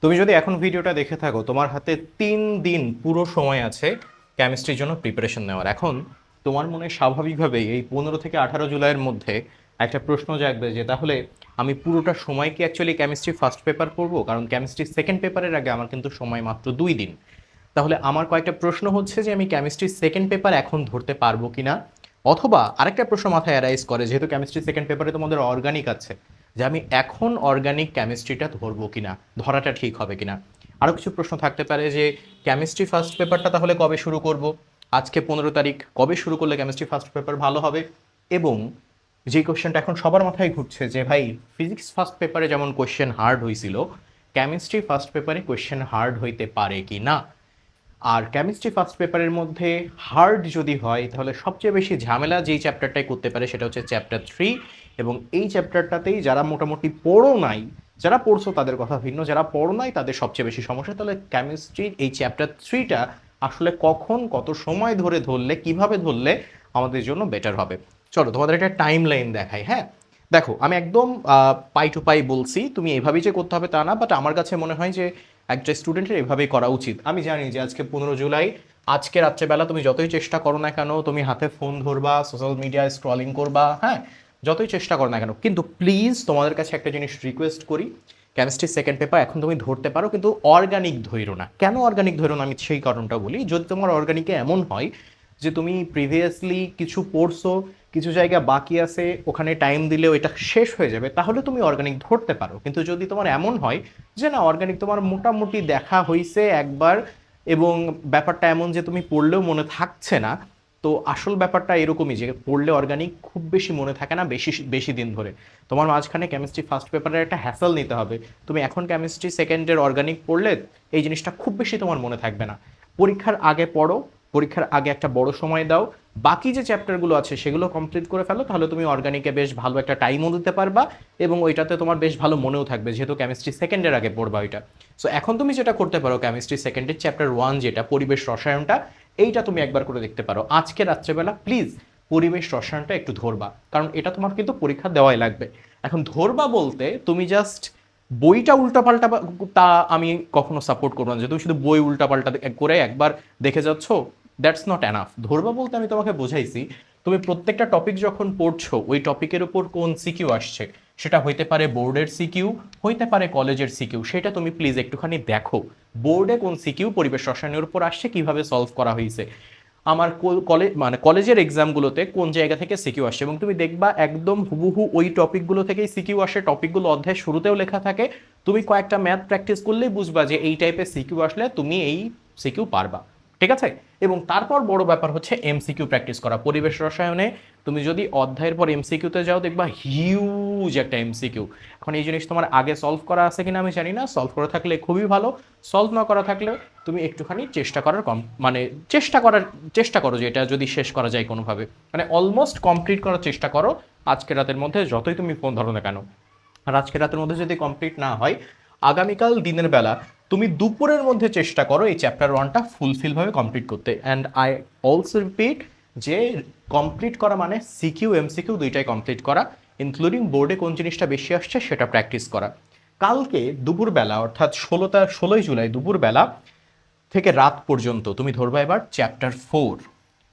তুমি যদি এখন ভিডিওটা দেখে থাকো, তোমার হাতে 3 দিন পুরো সময় আছে কেমিস্ট্রির জন্য প্রিপারেশন নেওয়ার। এখন তোমার মনে স্বাভাবিকভাবেই এই 15 থেকে 18 জুলাইয়ের মধ্যে একটা প্রশ্ন জাগবে যে তাহলে আমি পুরোটা সময় কি অ্যাকচুয়ালি কেমিস্ট্রি ফার্স্ট পেপার পড়বো? কারণ কেমিস্ট্রি সেকেন্ড পেপারের আগে আমার কিন্তু সময় মাত্র 2 দিন। তাহলে আমার কয়েকটা প্রশ্ন হচ্ছে যে আমি কেমিস্ট্রি সেকেন্ড পেপার এখন ধরতে পারবো কিনা, অথবা আরেকটা প্রশ্ন মাথায় অ্যারাইজ করে, যেহেতু কেমিস্ট্রি সেকেন্ড পেপারে তোমাদের অর্গানিক আছে, যে আমি এখন অর্গানিক কেমিস্ট্রিটা ধরবো কিনা, ধরাটা ঠিক হবে কিনা। আরও কিছু প্রশ্ন থাকতে পারে যে কেমিস্ট্রি ফার্স্ট পেপারটা তাহলে কবে শুরু করব, আজকে 15 তারিখ, কবে শুরু করলে কেমিস্ট্রি ফার্স্ট পেপার ভালো হবে। এবং যে কোশ্চেনটা এখন সবার মাথায় ঘুরছে যে ভাই, ফিজিক্স ফার্স্ট পেপারে যেমন কোশ্চেন হার্ড হয়েছিল, কেমিস্ট্রি ফার্স্ট পেপারে কোশ্চেন হার্ড হইতে পারে কি না। আর কেমিস্ট্রি ফার্স্ট পেপারের মধ্যে হার্ড যদি হয় তাহলে সবচেয়ে বেশি ঝামেলা যেই চ্যাপ্টারটাই করতে পারে সেটা হচ্ছে চ্যাপ্টার 3। এবং এই চ্যাপ্টারটাতেই যারা মোটামুটি পড়ো নাই, যারা পড়ছো তাদের কথা ভিন্ন, যারা পড়ো নাই তাদের সবচেয়ে বেশি সমস্যা। তাহলে কেমিস্ট্রির এই চ্যাপ্টার 3টা আসলে কখন, কত সময় ধরে ধরলে, কিভাবে ধরলে আমাদের জন্য বেটার হবে। চলো তোমাদের একটা টাইম লাইন দেখাই। হ্যাঁ, দেখো আমি একদম পাই টু পাই বলছি, তুমি এভাবেই যে করতে হবে তা না, বাট আমার কাছে মনে হয় যে একটা স্টুডেন্টের এভাবেই করা উচিত। আমি জানি যে আজকে 15 জুলাই, আজকে রাত্রেবেলা তুমি যতই চেষ্টা করো না কেন, তুমি হাতে ফোন ধরবা, সোশ্যাল মিডিয়ায় স্ক্রলিং করবা, হ্যাঁ, যতই চেষ্টা করো না কেন, কিন্তু প্লিজ তোমাদের কাছে একটা জিনিস রিকোয়েস্ট করি, কেমিস্ট্রি সেকেন্ড পেপার এখন তুমি ধরতে পারো, কিন্তু অর্গানিক ধৈর্য না। কেন অর্গানিক ধৈর্য না আমি সেই কারণটা বলি। যদি তোমার অর্গানিকে এমন হয় যে তুমি প্রিভিয়াসলি কিছু পড়ছো, কিছু জায়গা বাকি আছে, ওখানে টাইম দিলেও এটা শেষ হয়ে যাবে, তাহলে তুমি অর্গানিক ধরতে পারো। কিন্তু যদি তোমার এমন হয় যে না, অর্গানিক তোমার মোটামুটি দেখা হয়েছে একবার, এবং ব্যাপারটা এমন যে তুমি পড়লেও মনে থাকছে না, তো আসল ব্যাপারটা এরকমই যে পড়লে অর্গানিক খুব বেশি মনে থাকে না বেশি বেশি দিন ধরে। তোমার মাঝখানে কেমিস্ট্রি ফার্স্ট পেপারের একটা হ্যাসেল নিতে হবে। তুমি এখন কেমিস্ট্রি সেকেন্ডের অর্গানিক পড়লে এই জিনিসটা খুব বেশি তোমার মনে থাকবে না। পরীক্ষার আগে পড়ো, পরীক্ষার আগে একটা বড় সময় দাও, বাকি যে চ্যাপ্টারগুলো আছে সেগুলো কমপ্লিট করে ফেলো, তাহলে তুমি অর্গানিকে বেশ ভালো একটা টাইমও দিতে পারবা, এবং ওইটাতে তোমার বেশ ভালো মনেও থাকবে, যেহেতু কেমিস্ট্রি সেকেন্ডের আগে পড়বা ওইটা। সো এখন তুমি যেটা করতে পারো, কেমিস্ট্রি সেকেন্ডের চ্যাপ্টার 1 যেটা পরিবেশ রসায়নটা, এইটা তুমি একবার করে দেখতে পারো আজকে রাত্রেবেলা। প্লিজ পরিবেশ রসায়নটা একটু ধরবা, কারণ এটা তোমার কিন্তু পরীক্ষা দেওয়াই লাগবে। এখন ধরবা বলতে তুমি জাস্ট বইটা উল্টাপাল্টা তা আমি কখনো সাপোর্ট করবো না, যে তুমি শুধু বই উল্টাপাল্টা করে একবার দেখে যাচ্ছ, দ্যাটস নট এনাফ। ধরবা বলতে আমি তোমাকে বোঝাইছি, তুমি প্রত্যেকটা টপিক যখন পড়ছো, ওই টপিকের উপর কোন সিকিউ আসছে, সেটা হইতে পারে বোর্ডের সিকিউ, হইতে পারে কলেজের সিকিউ, সেটা তুমি প্লিজ একটুখানি দেখো। বোর্ডে কোন সিকিউ পরিবেশ রসায়নের উপর আসছে, কিভাবে সলভ করা হয়েছে, আমার কলেজ মানে কলেজের এক্সামগুলোতে কোন জায়গা থেকে সিকিউ আসছে, এবং তুমি দেখবা একদম হুবহু ওই টপিকগুলো থেকেই সিকিউ আসে। টপিকগুলো অধ্যায় শুরুতেও লেখা থাকে, তুমি কয়েকটা ম্যাথ প্র্যাকটিস করলেই বুঝবা যে এই টাইপের সিকিউ আসলে তুমি এই সিকিউ পারবা। ঠিক আছে? এবং তারপর বড় ব্যাপার হচ্ছে এমসিকিউ প্র্যাকটিস করা। পরিবেশ রসায়নে তুমি যদি অধ্যায়ের পর এমসিকিউতে যাও, দেখবা হিউজ একটা এমসিকিউ। এখন এই জিনিস তোমার আগে সলভ করা আছে কিনা আমি জানি না, সলভ করা থাকলে খুবই ভালো, সলভ না করা থাকলে তুমি একটুখানি চেষ্টা করার মানে চেষ্টা করো যে এটা যদি শেষ করা যায় কোনোভাবে, মানে অলমোস্ট কমপ্লিট করার চেষ্টা করো আজকে রাতের মধ্যে, যতই তুমি ফোন ধরো না কেন। আর আজকে রাতের মধ্যে যদি কমপ্লিট না হয়, আগামীকাল দিনের বেলা তুমি দুপুরের মধ্যে চেষ্টা করো এই চ্যাপ্টার 1টা ফুলফিলভাবে কমপ্লিট করতে। অ্যান্ড আই অলসো রিপিট যে কমপ্লিট করা মানে সিকিউ এমসিকিউ দুইটাই কমপ্লিট করা, ইনক্লুডিং বোর্ডে কোন জিনিসটা বেশি আসছে সেটা প্র্যাকটিস করা। কালকে দুপুরবেলা, অর্থাৎ 16ই জুলাই দুপুরবেলা থেকে রাত পর্যন্ত তুমি ধরবা এবার চ্যাপ্টার 4।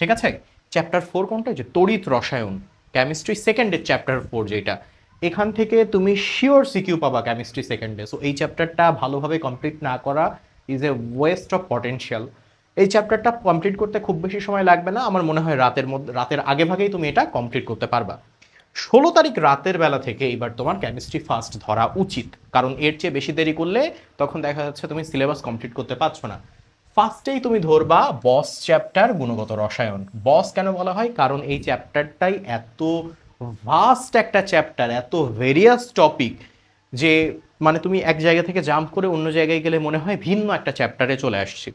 ঠিক আছে? চ্যাপ্টার 4 কোনটা? যে তড়িৎ রসায়ন, কেমিস্ট্রি সেকেন্ডের চ্যাপ্টার 4 যেটা। এখান থেকে তুমি শিওর সিকিউ পাবা কেমিস্ট্রি সেকেন্ডে। সো এই চ্যাপ্টারটা ভালোভাবে কমপ্লিট না করা is a West of potential. এই চ্যাপ্টারটা কমপ্লিট করতে খুব বেশি সময় লাগবে না, আমার মনে হয় রাতের আগে ভাগেই তুমি এটা কমপ্লিট করতে পারবা। 16 তারিখ রাতের বেলা থেকে এবার তোমার কেমিস্ট্রি ফার্স্ট ধরা উচিত, কারণ এর চেয়ে বেশি দেরি করলে তখন দেখা যাচ্ছে তুমি সিলেবাস কমপ্লিট করতে পারছো না। ফার্স্টেই তুমি ধরবা বস চ্যাপ্টার, গুণগত রসায়ন। বস কেন বলা হয়? কারণ এই চ্যাপ্টারটাই এত ভাস্ট একটা চ্যাপ্টার, এত ভেরিয়াস টপিক, যে মানে তুমি এক জায়গা থেকে জাম্প করে অন্য জায়গায় গেলে মনে হয় ভিন্ন একটা চ্যাপ্টারে চলে আসছি।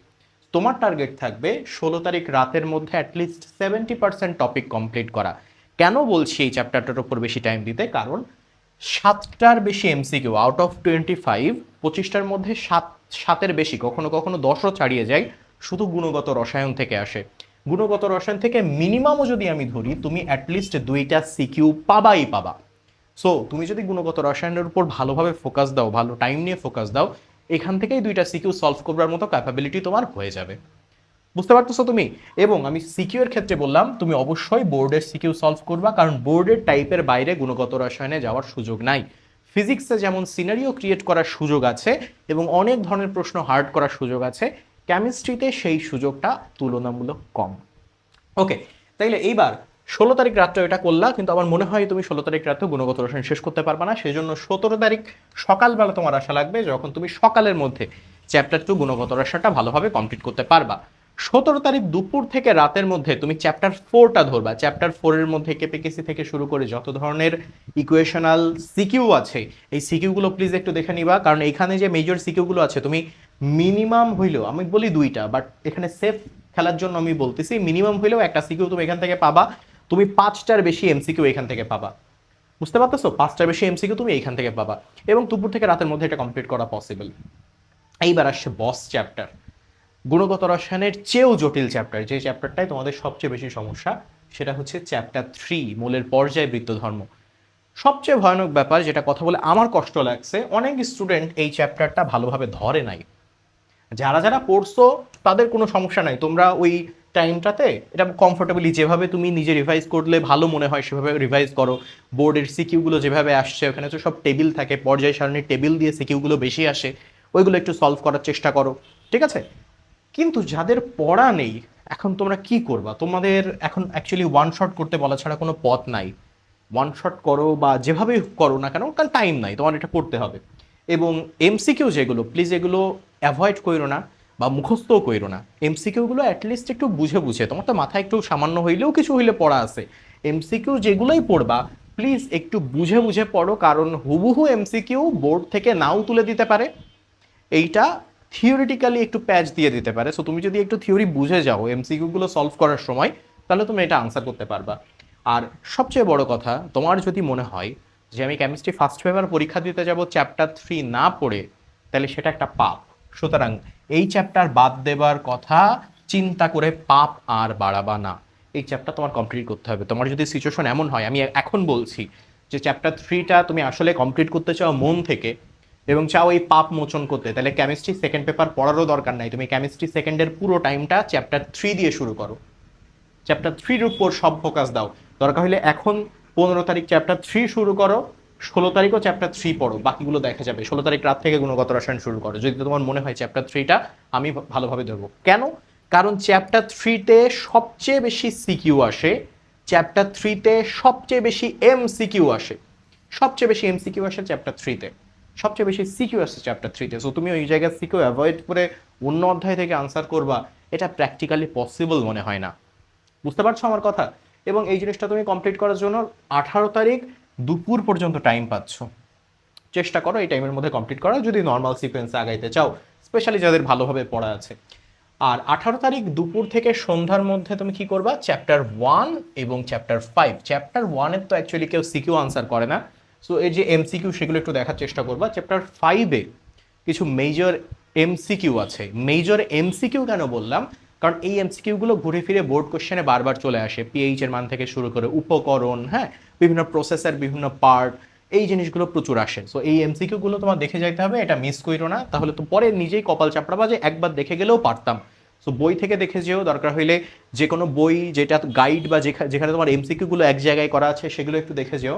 তোমার টার্গেট থাকবে 16 তারিখ রাতের মধ্যে অ্যাটলিস্ট 70% টপিক কমপ্লিট করা। কেন বলছি এই চ্যাপ্টারটার উপর বেশি টাইম দিতে? কারণ 7টার বেশি এমসিকিউ আউট অফ 25, 25টার মধ্যে 7-7-এর বেশি, কখনো কখনো 10ও ছাড়িয়ে যায়, শুধু গুণগত রসায়ন থেকে আসে। গুণগত রসায়ন থেকে মিনিমামও যদি আমি ধরি, তুমি অ্যাটলিস্ট 2টা সিকিউ পাবাই পাবা। সো তুমি যদি গুণগত রসায়নের উপর ভালোভাবে ফোকাস দাও, ভালো টাইম নিয়ে ফোকাস দাও, এখান থেকেই 2টা সিকিউ সলভ করবার মতো ক্যাপাবিলিটি তোমার হয়ে যাবে। বুঝতে পারতেছো তুমি? এবং আমি সিকিউ এর ক্ষেত্রে বললাম তুমি অবশ্যই বোর্ডের সিকিউ সলভ করবা, কারণ বোর্ডের টাইপের বাইরে গুণগত রসায়নে যাওয়ার সুযোগ নাই। ফিজিক্সে যেমন সিনারিও ক্রিয়েট করার সুযোগ আছে এবং অনেক ধরনের প্রশ্ন হার্ড করার সুযোগ আছে, কেমিস্ট্রিতে সেই সুযোগটা তুলনামূলক কম। ওকে, তাইলে এইবার 16 তারিখ রাত্রে এটা করলা, কিন্তু আমার মনে হয় তুমি 16 তারিখ রাত্রে গুণগত রসায়ন শেষ করতে পারবে না। সেই জন্য 17 তারিখ সকালবেলা তোমার আশা লাগবে, যখন তুমি সকালের মধ্যে চ্যাপ্টার 2 গুণগত রসায়নটা ভালোভাবে কমপ্লিট করতে পারবা। 17 তারিখ দুপুর থেকে রাতের মধ্যে তুমি চ্যাপ্টার 4টা ধরবা। চ্যাপ্টার 4-এর মধ্যে কেপিকেসি থেকে শুরু করে যত ধরনের ইকুয়েশনাল সিকিউ আছে, এই সিকিউগুলো প্লিজ একটু দেখে নিবা, কারণ এখানে যে মেজর সিকিউগুলো আছে তুমি মিনিমাম হইলেও, আমি বলি 2টা, বাট এখানে সেফ খেলার জন্য আমি বলতেছি মিনিমাম হইলেও একটা সিকিউ তুমি এখান থেকে পাবা। তুমি 5টার বেশি এমসিকিউ এখান থেকে পাবা। বুঝতে পারতেছো? 5টার বেশি এমসিকিউ তুমি এইখান থেকে পাবা, এবং দুপুর থেকে রাতের মধ্যে এটা কমপ্লিট করা পসিবল। এইবার আসছে বস চ্যাপ্টার, গুণগত রসায়নের চেয়েও জটিল চ্যাপ্টার, যে চ্যাপ্টারটাই তোমাদের সবচেয়ে বেশি সমস্যা, সেটা হচ্ছে চ্যাপ্টার 3, মূলের পর্যায় বৃত্তধর্ম। সবচেয়ে ভয়ানক ব্যাপার, যেটা কথা বলে আমার কষ্ট লাগছে, অনেক স্টুডেন্ট এই চ্যাপ্টারটা ভালোভাবে ধরে নাই। যারা যারা পড়ছো তাদের কোনো সমস্যা নাই, তোমরা ওই টাইমটাতে এটা কমফোর্টেবলি যেভাবে তুমি নিজে রিভাইজ করলে ভালো মনে হয় সেভাবে রিভাইজ করো। বোর্ডের সিকিউগুলো যেভাবে আসছে ওখানে তো সব টেবিল থাকে, পর্যায় সারণীর টেবিল দিয়ে সিকিউগুলো বেশি আসে, ওইগুলো একটু সলভ করার চেষ্টা করো, ঠিক আছে? কিন্তু যাদের পড়া নেই, এখন তোমরা কি করবা? তোমাদের এখন অ্যাকচুয়ালি ওয়ান শট করতে বলা ছাড়া কোনো পথ নাই। ওয়ান শট করো বা যেভাবে করো না কেন, কারণ টাইম নাই, তোমার এটা করতে হবে। এবং এমসিকিউ যেগুলো, প্লিজ এগুলো অ্যাভয়েড করো না বা মুখস্থও করো না। এমসিকিউগুলো অ্যাটলিস্ট একটু বুঝে বুঝে, তোমার তো মাথায় একটু সামান্য হইলেও কিছু হইলে পড়া আছে, এমসিকিউ যেগুলোই পড়বা প্লিজ একটু বুঝে বুঝে পড়ো, কারণ হুবহু এমসিকিউ বোর্ড থেকে নাও তুলে দিতে পারে, এইটা থিওরিটিক্যালি একটু প্যাচ দিয়ে দিতে পারে। সো তুমি যদি একটু থিওরি বুঝে যাও এমসিকিউগুলো সলভ করার সময়, তাহলে তুমি এটা আনসার করতে পারবা। আর সবচেয়ে বড় কথা, তোমার যদি মনে হয় যে আমি কেমিস্ট্রি ফার্স্ট পেপার পরীক্ষা দিতে যাব চ্যাপ্টার 3 না পড়ে, তাহলে সেটা একটা পাপ। সুতরাং এই চ্যাপ্টার বাদ দেবার কথা চিন্তা করে পাপ আর বাড়াবা না। এই চ্যাপ্টার তোমার কমপ্লিট করতে হবে। তোমার যদি সিচুয়েশন এমন হয়, আমি এখন বলছি যে চ্যাপ্টার 3টা তুমি আসলে কমপ্লিট করতে চাও মন থেকে এবং চাও এই পাপ মোচন করতে, তাহলে কেমিস্ট্রি সেকেন্ড পেপার পড়ারও দরকার নাই। তুমি কেমিস্ট্রি সেকেন্ডের পুরো টাইমটা চ্যাপ্টার 3 দিয়ে শুরু করো, চ্যাপ্টার 3-র উপর সব ফোকাস দাও। দরকার হলে এখন 15 তারিখ চ্যাপ্টার 3 শুরু করো, 16 তারিখও চ্যাপ্টার 3 পড়ো, বাকিগুলো দেখা যাবে। 16 তারিখ রাত থেকে গুণগত রসায়ন শুরু করো, যদি তোমার মনে হয় চ্যাপ্টার 3টা আমি ভালোভাবে ধরবো। কেন? কারণ চ্যাপ্টার 3-তে সবচেয়ে বেশি সিকিউ আসে, চ্যাপ্টার 3-তে সবচেয়ে বেশি এমসিকিউ আসে, সবচেয়ে বেশি এমসিকিউ আসে চ্যাপ্টার 3-তে, সবচেয়ে বেশি সিকিউ আসে চ্যাপ্টার 3-তে। সো তুমি ওই জায়গায় সিকিউ অ্যাভয়েড করে অন্য অধ্যায় থেকে আনসার করবা, এটা প্র্যাকটিক্যালি পসিবল মনে হয় না। বুঝতে পারছো আমার কথা? এবং এই জিনিসটা তুমি কমপ্লিট করার জন্য 18 তারিখ দুপুর পর্যন্ত টাইম পাচ্ছ, চেষ্টা করো এই টাইমের মধ্যে কমপ্লিট করার, যদি নর্মাল সিকোয়েন্সে আগাইতে চাও, স্পেশালি যাদের ভালোভাবে পড়া আছে। আর 18 তারিখ দুপুর থেকে সন্ধ্যার মধ্যে তুমি কি করবা? চ্যাপ্টার 1 এবং চ্যাপ্টার 5। চ্যাপ্টার 1-এর তো অ্যাকচুয়ালি কেউ সিকিউ আনসার করে না, সো এই যে এমসিকিউ সেগুলো একটু দেখার চেষ্টা করবা। চ্যাপ্টার 5-এ কিছু মেজর এমসিকিউ আছে। মেজর এমসিকিউ কেন বললাম? কারণ এই এমসিকিউগুলো ঘুরে ফিরে বোর্ড কোশ্চেনে বারবার চলে আসে, পিএইচ এর মান থেকে শুরু করে উপকরণ, হ্যাঁ, বিভিন্ন প্রসেসের বিভিন্ন পার্ট, এই জিনিসগুলো প্রচুর আসে। সো এই এমসিকিউগুলো তোমার দেখে যাইতে হবে, এটা মিস করো না, তাহলে তো পরে নিজেই কপাল চাপড়াবা যে একবার দেখে গেলেও পারতাম। সো বই থেকে দেখে যেও, দরকার হইলে যে কোনো বই যেটা গাইড বা যেখানে তোমার এমসিকিউগুলো এক জায়গায় করা আছে সেগুলো একটু দেখে যেও।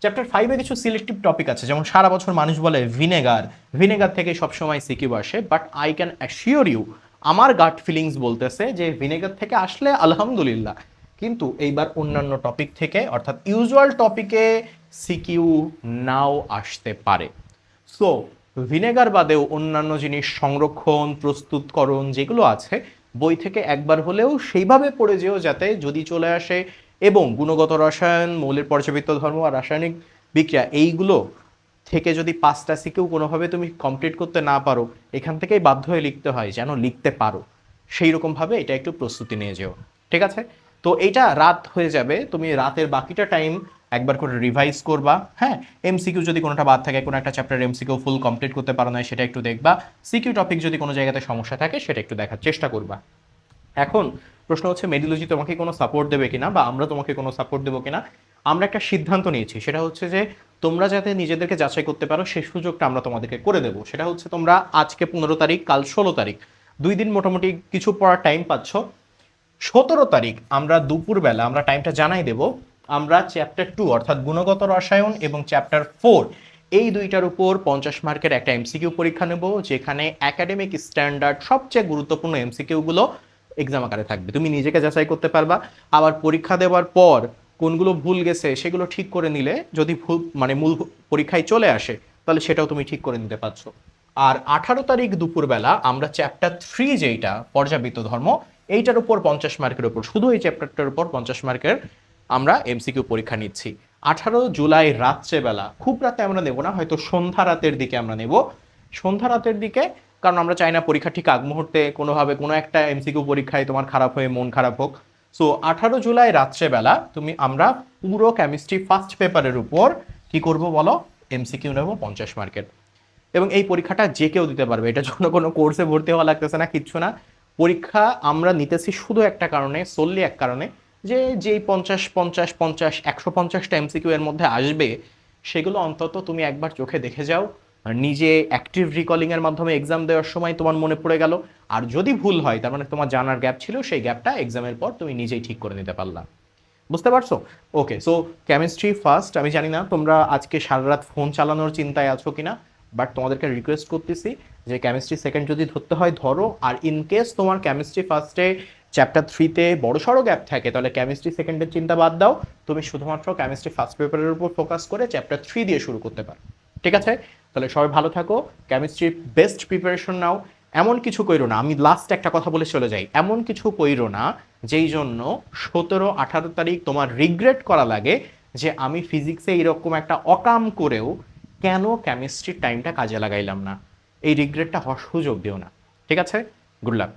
চ্যাপ্টার 5-এ কিছু সিলেক্টিভ টপিক আছে, যেমন সারা বছর মানুষ বলে ভিনেগার, ভিনেগার থেকে সবসময় সিকিউ আসে, but I can assure you, আমার গাট ফিলিংস বলতেছে যে ভিনেগার থেকে আসলে আলহামদুলিল্লাহ, কিন্তু এইবার অন্যান্য টপিক থেকে, অর্থাৎ ইউজুয়াল টপিকে সিকিউ নাও আসতে পারে। সো ভিনেগার বাদেও অন্যান্য জিনিস, সংরক্ষণ, প্রস্তুতকরণ যেগুলো আছে, বই থেকে একবার হলেও সেইভাবে পড়ে যেও যাতে যদি চলে আসে। এবং গুণগত রসায়ন, মৌলের পর্যাবৃত্ত ধর্ম আর রাসায়নিক বিক্রিয়া, এইগুলো থেকে যদি 5টা সিকিউ কোনোভাবে তুমি কমপ্লিট করতে না পারো, এখান থেকেই বাধ্য হয়ে লিখতে হয়, যেন লিখতে পারো সেই রকমভাবে এটা একটু প্রস্তুতি নিয়ে যেও, ঠিক আছে? তো এইটা রাত হয়ে যাবে, তুমি রাতের বাকিটা টাইম একবার করে রিভাইজ করবা। হ্যাঁ, এমসিকিউ যদি কোনোটা বাদ থাকে, কোনো একটা চ্যাপ্টার এমসিকিউ ফুল কমপ্লিট করতে পারো না, সেটা একটু দেখবা। সিকিউ টপিক যদি কোনো জায়গাতে সমস্যা থাকে সেটা একটু দেখার চেষ্টা করবা। এখন প্রশ্ন হচ্ছে মেডিলজি তোমাকে কোনো সাপোর্ট দেবে কিনা, বা আমরা তোমাকে কোনো সাপোর্ট দেবো কিনা। আমরা একটা সিদ্ধান্ত নিয়েছি, সেটা হচ্ছে যে তোমরা যাতে নিজেদেরকে যাচাই করতে পারো সেই সুযোগটা আমরা তোমাদেরকে করে দেবো। সেটা হচ্ছে তোমরা আজকে 15 তারিখ, কাল 16 তারিখ, 2 দিন মোটামুটি কিছু পড়ার টাইম পাচ্ছ। 17 তারিখ আমরা দুপুরবেলা আমরা টাইমটা জানাই দেব, আমরা চ্যাপ্টার 2 অর্থাৎ গুণগত রসায়ন এবং চ্যাপ্টার 4 এই দুইটার উপর 50 মার্কের একটা এমসিকিউ পরীক্ষা নেব, যেখানে একাডেমিক স্ট্যান্ডার্ড সবচেয়ে গুরুত্বপূর্ণ এমসিকিউগুলো এক্সাম আকারে থাকবে। তুমি নিজেকে যাচাই করতে পারবা, আবার পরীক্ষা দেওয়ার পর কোনগুলো ভুল গেছে সেগুলো ঠিক করে নিলে যদি ভুল মানে মূল পরীক্ষায় চলে আসে তাহলে সেটাও তুমি ঠিক করে নিতে পারছো। আর 18 তারিখ দুপুরবেলা আমরা চ্যাপ্টার 3 যেইটা পর্যাবৃত্ত ধর্ম, এইটার উপর 50 মার্কের উপর, শুধু এই চ্যাপ্টারটার উপর 50 মার্কের আমরা এমসিকিউ পরীক্ষা নিচ্ছি। 18 জুলাই রাত্রেবেলা, খুব রাতে আমরা নেব না, হয়তো সন্ধ্যা রাতের দিকে আমরা নেব, সন্ধ্যা রাতের দিকে, কারণ আমরা চাই না পরীক্ষা ঠিক আগ মুহূর্তে কোনোভাবে কোনো একটা এমসিকিউ পরীক্ষায় তোমার খারাপ হয়ে মন খারাপ হোক। সো 18 জুলাই রাত্রেবেলা আমরা পুরো কেমিস্ট্রি ফার্স্ট পেপারের উপর কি করব বলো, এমসিকিউ নেব 50 মার্কের। এবং এই পরীক্ষাটা যে কেউ দিতে পারবে, এটার জন্য কোনো কোর্সে ভর্তি হওয়া লাগতেছে না, কিচ্ছু না। পরীক্ষা আমরা নিতেছি শুধু একটা কারণে, solely এক কারণে, যে যেই 150 150 এমসিকিউ এর মধ্যে আসবে সেগুলো অন্তত তুমি একবার চোখে দেখে যাও, আর নিজে অ্যাক্টিভ রিকলিং এর মাধ্যমে এক্সাম দেওয়ার সময় তোমার মনে পড়ে গেল। আর যদি ভুল হয় তার মানে তোমার জানার গ্যাপ ছিল, সেই গ্যাপটা এক্সামের পর তুমি নিজেই ঠিক করে নিতে পারলা। বুঝতে পারছো? ওকে, সো কেমিস্ট্রি ফার্স্ট। আমি জানি না তোমরা আজকে সারা রাত ফোন চালানোর চিন্তায় আছো কিনা, বাট তোমাদেরকে রিকোয়েস্ট করতেছি যে কেমিস্ট্রি সেকেন্ড যদি ধরতে হয় ধরো, আর ইন কেস তোমার কেমিস্ট্রি ফার্স্টে চ্যাপ্টার 3-তে বড়সড় গ্যাপ থাকে তাহলে কেমিস্ট্রি সেকেন্ডের চিন্তা বাদ দাও, তুমি শুধুমাত্র কেমিস্ট্রি ফার্স্ট পেপারের উপর ফোকাস করে চ্যাপ্টার 3 দিয়ে শুরু করতে পারো। ঠিক আছে? তাহলে সবাই ভালো থাকো, কেমিস্ট্রির বেস্ট প্রিপারেশন নাও। এমন কিছু কইরো না, আমি লাস্ট একটা কথা বলে চলে যাই, এমন কিছু কইরো না যেই জন্য 17-18 তারিখ তোমার রিগ্রেট করা লাগে যে আমি ফিজিক্সে এরকম একটা অকাম করেও কেন কেমিস্ট্রির টাইমটা কাজে লাগাইলাম না। এই রিগ্রেটটা হওয়ার সুযোগ দিও না। ঠিক আছে? Good luck.